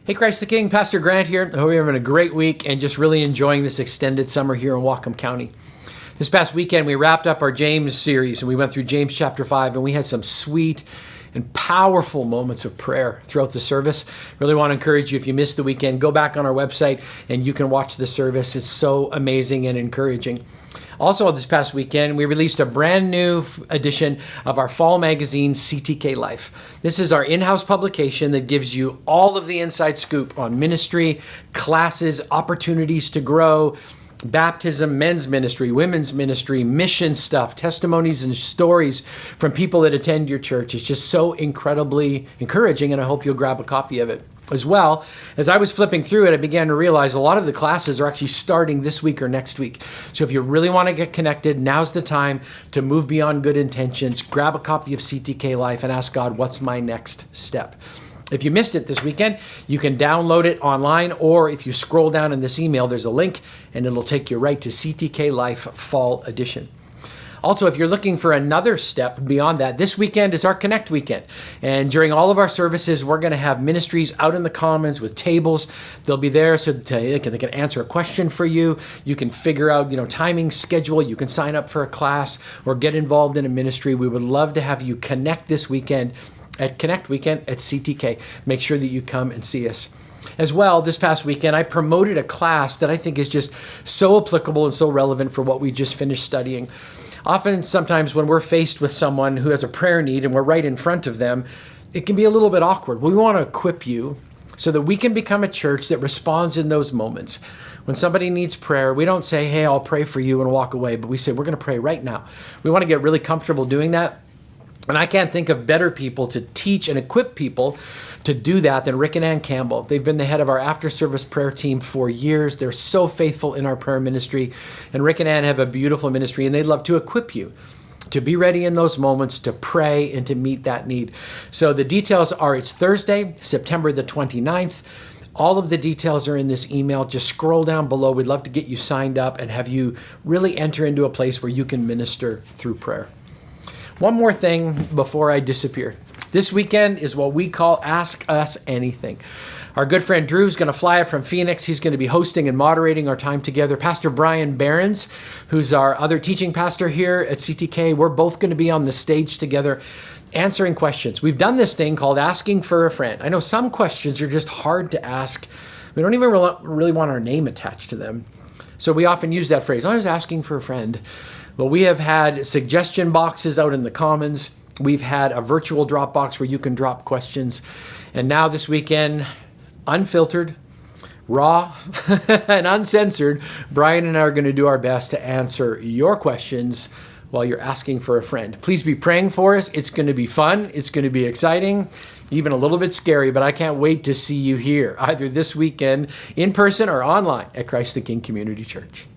Hey, Christ the King, Pastor Grant here. I hope you're having a great week and just really enjoying this extended summer here in Whatcom County. This past weekend, we wrapped up our James series and we went through James chapter 5 and we had some sweet and powerful moments of prayer throughout the service. Really want to encourage you, if you missed the weekend, go back on our website and you can watch the service. It's so amazing and encouraging. Also, this past weekend, we released a brand new edition of our fall magazine, CTK Life. This is our in-house publication that gives you all of the inside scoop on ministry, classes, opportunities to grow, baptism, men's ministry, women's ministry, mission stuff, testimonies and stories from people that attend your church. It's just so incredibly encouraging, and I hope you'll grab a copy of it. As well, as I was flipping through it, I began to realize a lot of the classes are actually starting this week or next week. So if you really want to get connected, now's the time to move beyond good intentions, grab a copy of CTK Life and ask God, what's my next step? If you missed it this weekend, you can download it online, or if you scroll down in this email, there's a link and it'll take you right to CTK Life Fall Edition. Also, if you're looking for another step beyond that, this weekend is our Connect weekend. And during all of our services, we're going to have ministries out in the commons with tables. They'll be there so they can answer a question for you. You can figure out, timing, schedule. You can sign up for a class or get involved in a ministry. We would love to have you connect this weekend at Connect Weekend at CTK. Make sure that you come and see us. As well, this past weekend, I promoted a class that I think is just so applicable and so relevant for what we just finished studying. Often, sometimes when we're faced with someone who has a prayer need and we're right in front of them, it can be a little bit awkward. We want to equip you so that we can become a church that responds in those moments. When somebody needs prayer, we don't say, hey, I'll pray for you and walk away, but we say, we're going to pray right now. We want to get really comfortable doing that. And I can't think of better people to teach and equip people to do that than Rick and Ann Campbell. They've been the head of our after-service prayer team for years. They're so faithful in our prayer ministry. And Rick and Ann have a beautiful ministry, and they'd love to equip you to be ready in those moments, to pray and to meet that need. So the details are, it's Thursday, September the 29th. All of the details are in this email. Just scroll down below. We'd love to get you signed up and have you really enter into a place where you can minister through prayer. One more thing before I disappear. This weekend is what we call Ask Us Anything. Our good friend Drew is going to fly up from Phoenix. He's going to be hosting and moderating our time together. Pastor Brian Behrens, who's our other teaching pastor here at CTK, we're both going to be on the stage together answering questions. We've done this thing called Asking for a Friend. I know some questions are just hard to ask. We don't even really want our name attached to them. So we often use that phrase, I was asking for a friend. Well, we have had suggestion boxes out in the commons. We've had a virtual drop box where you can drop questions. And now this weekend, unfiltered, raw, and uncensored, Brian and I are going to do our best to answer your questions while you're asking for a friend. Please be praying for us. It's going to be fun. It's going to be exciting, even a little bit scary, but I can't wait to see you here, either this weekend in person or online at Christ the King Community Church.